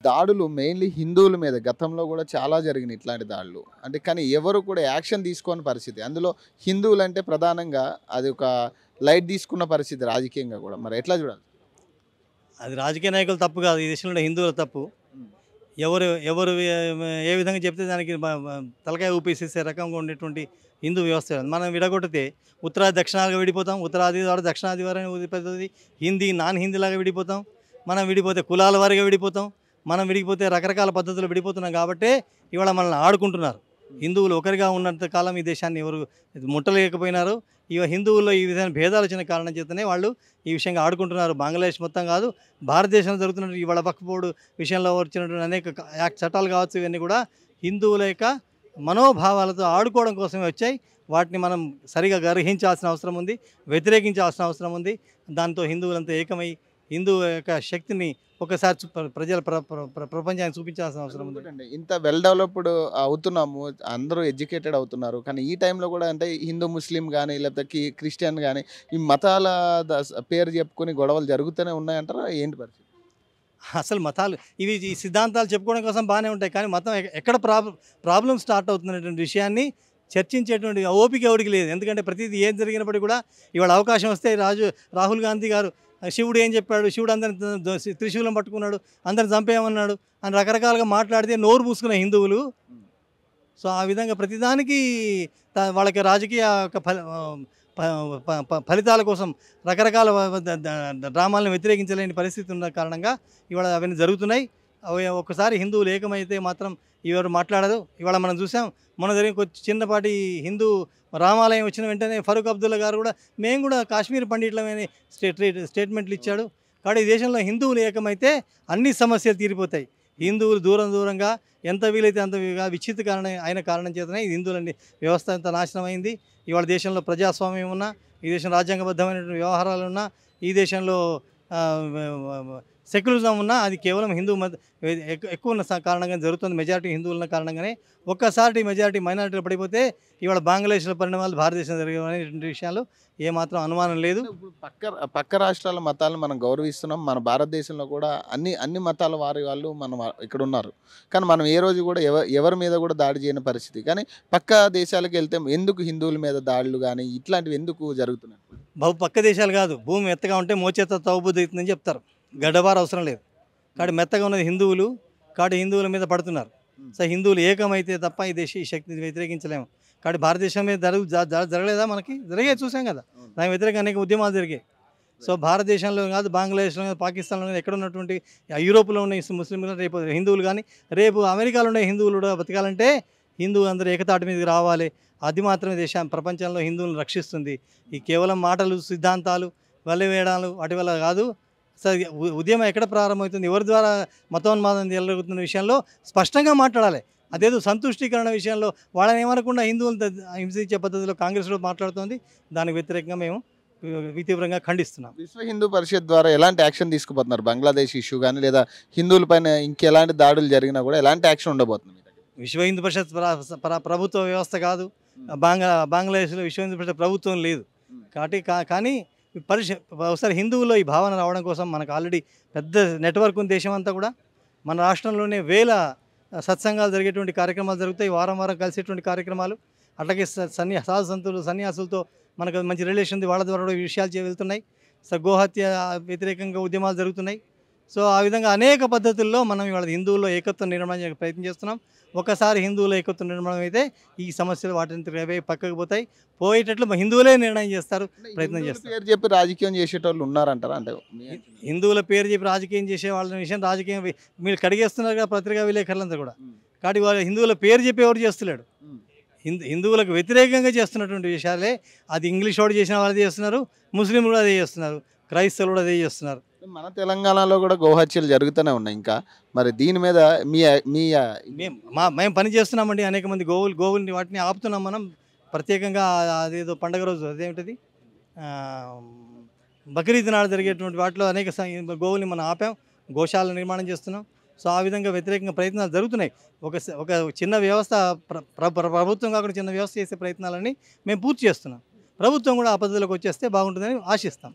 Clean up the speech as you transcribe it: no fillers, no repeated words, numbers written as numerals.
దాడులు మెయిన్‌లీ హిందువుల మీద గతంలో గూడా చాలా జరిగినాయి ఇట్లాంటి దాడులు. అంటే కానీ ఎవరు కూడా యాక్షన్ తీసుకోని పరిస్థితి. అందులో హిందువులంటే ప్రధానంగా అది ఒక లైట్ తీసుకున్న పరిస్థితి రాజకీయంగా గూడా. మరి ఎట్లా చూడాలి? అది రాజకీయ నాయకుల తప్పు కాదు. ఈ దేశంలో హిందువుల తప్పు. హ్మ్. ఎవరు ఎవరు ఏ విధంగా చెప్తే దానికి తలకాయ ఊపేసేసే రకంగా ఉండేటువంటి హిందూ వ్యవస్థ. మనం విడగొడితే ఉత్తరాది దక్షిణాలుగా విడిపోతాం. ఉత్తరాది వారు దక్షిణాది వారని విడిపోతుంది. హిందీ నాన్ హిందీలాగా విడిపోతాం. మనం విడిపోతే కులాల వారిగా విడిపోతాం. మనం విడిపోతే రకరకాల పద్ధతులు విడిపోతున్నాం కాబట్టే ఇవాళ మనల్ని ఆడుకుంటున్నారు. హిందువులు ఒకరిగా ఉన్నంత కాలం ఈ దేశాన్ని ఎవరు ముట్టలేకపోయినారు. హిందువుల్లో ఈ విధమైన భేదాలు వచ్చిన కారణం చేతనే వాళ్ళు ఈ విషయంగా ఆడుకుంటున్నారు. బంగ్లాదేశ్ మొత్తం కాదు, భారతదేశంలో జరుగుతున్న ఇవాళ వక్ఫ్ బోర్డు విషయంలో వచ్చినటువంటి అనేక యాక్ట్ చట్టాలు కావచ్చు, ఇవన్నీ కూడా హిందువుల యొక్క మనోభావాలతో ఆడుకోవడం కోసమే వచ్చాయి. వాటిని మనం సరిగా గ్రహించాల్సిన అవసరం ఉంది, వ్యతిరేకించాల్సిన అవసరం ఉంది. దాంతో హిందువులంతా ఏకమై హిందూ యొక్క శక్తిని ఒకసారి ప్రజల ప్రపంచానికి చూపించాల్సిన అవసరం ఉంది. ఇంకోటండి, ఇంత వెల్ డెవలప్డ్ అవుతున్నాము, అందరూ ఎడ్యుకేటెడ్ అవుతున్నారు. కానీ ఈ టైంలో కూడా అంటే హిందూ, ముస్లిం గానీ లేకపోతే క్రిస్టియన్ గానీ ఈ మతాల పేరు చెప్పుకొని గొడవలు జరుగుతూనే ఉన్నాయంటారా? ఏంటి పరిస్థితి? అసలు మతాలు ఈ సిద్ధాంతాలు చెప్పుకోవడం కోసం బాగానే ఉంటాయి, కానీ మతం ఎక్కడ ప్రాబ్లం స్టార్ట్ అవుతున్నటువంటి విషయాన్ని చర్చించేటువంటి ఓపిక ఎవరికి లేదు. ఎందుకంటే ప్రతిదీ ఏం జరిగినప్పటికీ కూడా ఇవాళ అవకాశం వస్తే రాహుల్ గాంధీ గారు శివుడు ఏం చెప్పాడు, శివుడు అందరిని త్రిశూలం పట్టుకున్నాడు, అందరిని చంపేయమన్నాడు అని రకరకాలుగా మాట్లాడితే నోరు పూసుకున్న హిందువులు. సో ఆ విధంగా ప్రతిదానికి వాళ్ళకి రాజకీయ ఫలితాల కోసం రకరకాల డ్రామాలను వ్యతిరేకించలేని పరిస్థితి ఉన్న కారణంగా ఇవాళ అవన్నీ జరుగుతున్నాయి. అవి ఒక్కసారి హిందువులు ఏకమైతే మాత్రం ఎవరు మాట్లాడరు. ఇవాళ మనం చూసాం, మన జరిగిన చిన్నపాటి హిందూ రామాలయం వచ్చిన వెంటనే ఫరూక్ అబ్దుల్లా గారు కూడా మేము కూడా కాశ్మీర్ పండిట్లమని స్టేట్మెంట్లు ఇచ్చాడు. కాబట్టి ఈ దేశంలో హిందువులు ఏకమైతే అన్ని సమస్యలు తీరిపోతాయి. హిందువులు దూరంగా ఎంత వీలైతే అంత విచ్ఛిన్న అయిన కారణం చేతనే ఈ హిందువులని వ్యవస్థ అంతా నాశనం అయింది. ఇవాళ దేశంలో ప్రజాస్వామ్యం ఉన్నా, ఈ దేశం రాజ్యాంగబద్ధమైనటువంటి వ్యవహారాలు ఉన్నా, ఈ దేశంలో సెక్యులరిజం ఉన్నా అది కేవలం హిందూ ఎక్కువ ఉన్న కారణంగా జరుగుతుంది. మెజారిటీ హిందువుల కారణంగానే. ఒక్కసారి మెజారిటీ మైనారిటీలు పడిపోతే ఇవాళ బంగ్లాదేశ్లో పరిణామాలు భారతదేశం జరిగినటువంటి విషయాలు ఏమాత్రం అనుమానం లేదు. ఇప్పుడు పక్క రాష్ట్రాల మతాలను మనం గౌరవిస్తున్నాం. మన భారతదేశంలో కూడా అన్ని మతాల వాళ్ళు మనం ఇక్కడ ఉన్నారు. కానీ మనం ఏ రోజు కూడా ఎవరి మీద కూడా దాడి చేయని పరిస్థితి. కానీ పక్క దేశాలకు వెళ్తే ఎందుకు హిందువుల మీద దాడులు కానీ ఇట్లాంటివి ఎందుకు జరుగుతున్నాయి? పక్క దేశాలు కాదు, భూమి మెత్తగా ఉంటే మోచేత తవ్వుబుద్ధి అవుతుందని చెప్తారు. గడ్డబారు అవసరం లేదు. కాబట్టి మెత్తగా ఉన్నది హిందువులు. కాబట్టి హిందువుల మీద పడుతున్నారు. సో హిందువులు ఏకమైతే తప్ప ఈ శక్తిని వ్యతిరేకించలేము. కాబట్టి భారతదేశం మీద జరగలేదా? మనకి జరిగే చూసాం కదా. దానికి వ్యతిరేకంగా అనేక ఉద్యమాలు జరిగాయి. సో భారతదేశంలో కాదు, బంగ్లాదేశ్లో కాదు, పాకిస్తాన్లో కాదు, ఎక్కడ ఉన్నటువంటి యూరోప్లో ఉన్న ముస్లింలు రేపు హిందువులు కానీ రేపు అమెరికాలో ఉన్న హిందువులు కూడా బతకాలంటే హిందువులు అందరూ ఏకతాటి మీదకి రావాలి. అది మాత్రమే ప్రపంచంలో హిందువులను రక్షిస్తుంది. ఈ కేవలం మాటలు, సిద్ధాంతాలు, వల్లెవేయడాలు వాటి వల్ల కాదు. సరే, ఉద్యమం ఎక్కడ ప్రారంభమవుతుంది, ఎవరి ద్వారా మతోన్మాదం జరుగుతున్న విషయంలో స్పష్టంగా మాట్లాడాలి. అదేదో సంతుష్టీకరణ విషయంలో వాళ్ళని ఏమనకుండా హిందువులను హింసించే పద్ధతిలో కాంగ్రెస్ కూడా మాట్లాడుతోంది. దానికి వ్యతిరేకంగా మేము తీవ్రంగా ఖండిస్తున్నాం. విశ్వ హిందూ పరిషత్ ద్వారా ఎలాంటి యాక్షన్ తీసుకుపోతున్నారు? బంగ్లాదేశ్ ఇష్యూ కానీ లేదా హిందువుల పైన ఇంకెలాంటి దాడులు జరిగినా కూడా ఎలాంటి యాక్షన్ ఉండబోతుంది? విశ్వ హిందూ పరిషత్ ప్రభుత్వ వ్యవస్థ కాదు. బంగ్లాదేశ్లో విశ్వ హిందూ పరిషత్ ప్రభుత్వం లేదు. కాబట్టి కానీ ఒకసారి హిందువుల్లో ఈ భావన రావడం కోసం మనకు ఆల్రెడీ పెద్ద నెట్వర్క్ ఉంది. దేశం అంతా కూడా మన రాష్ట్రంలోనే వేల సత్సంగాలు జరిగేటువంటి కార్యక్రమాలు జరుగుతాయి. వారం కలిసేటువంటి కార్యక్రమాలు. అట్లాగే సాధు సంతులు, సన్యాసులతో మనకు మంచి రిలేషన్ ఉంది. వాళ్ళ ద్వారా కూడా విషయాలు వెళ్తున్నాయి. సో గోహత్య వ్యతిరేకంగా ఉద్యమాలు జరుగుతున్నాయి. సో ఆ విధంగా అనేక పద్ధతుల్లో మనం ఇవాళ హిందువుల్లో ఏకత్వం నిర్మాణం చేయడానికి ప్రయత్నం చేస్తున్నాం. ఒకసారి హిందువుల ఏకత్వం నిర్మాణం అయితే ఈ సమస్యలు వాటిని పక్కకు పోతాయి. పోయేటట్లు హిందువులే నిర్ణయం చేస్తారు, ప్రయత్నం చేస్తారు. పేరు చెప్పి రాజకీయం చేసేటోళ్ళు ఉన్నారంటారా? అంటే హిందువుల పేరు చెప్పి రాజకీయం చేసే వాళ్ళ విషయం రాజకీయం మీరు కడిగేస్తున్నారు కదా పత్రికా విలేకరులంతా కూడా. కాబట్టి వాళ్ళు హిందువుల పేరు చెప్పి ఎవరు చేస్తున్నాడు? హిందువులకు వ్యతిరేకంగా చేస్తున్నటువంటి విషయాలే. అది ఇంగ్లీష్ వాడు చేసిన వాళ్ళు చేస్తున్నారు, ముస్లింలు కూడా అదే చేస్తున్నారు, క్రైస్తవులు కూడా అదే చేస్తున్నారు. మన తెలంగాణలో కూడా గోహత్యలు జరుగుతూనే ఉన్నాయి. ఇంకా మరి దీని మీద మేము పని చేస్తున్నామండి. అనేక మంది గోవుల్ని వాటిని ఆపుతున్నాం మనం ప్రత్యేకంగా. అదేదో పండగ రోజు అదేమిటది బక్రీద్ నాడు జరిగేటువంటి వాటిలో అనేక గోవుల్ని మనం ఆపాం, గోశాల నిర్మాణం చేస్తున్నాం. సో ఆ విధంగా వ్యతిరేకంగా ప్రయత్నాలు జరుగుతున్నాయి. ఒక చిన్న వ్యవస్థ ప్రభుత్వం కాకుండా చిన్న వ్యవస్థ చేసే ప్రయత్నాలని మేము పూర్తి చేస్తున్నాం. ప్రభుత్వం కూడా ఆ పద్ధతిలోకి వచ్చేస్తే బాగుంటుందని ఆశిస్తాం.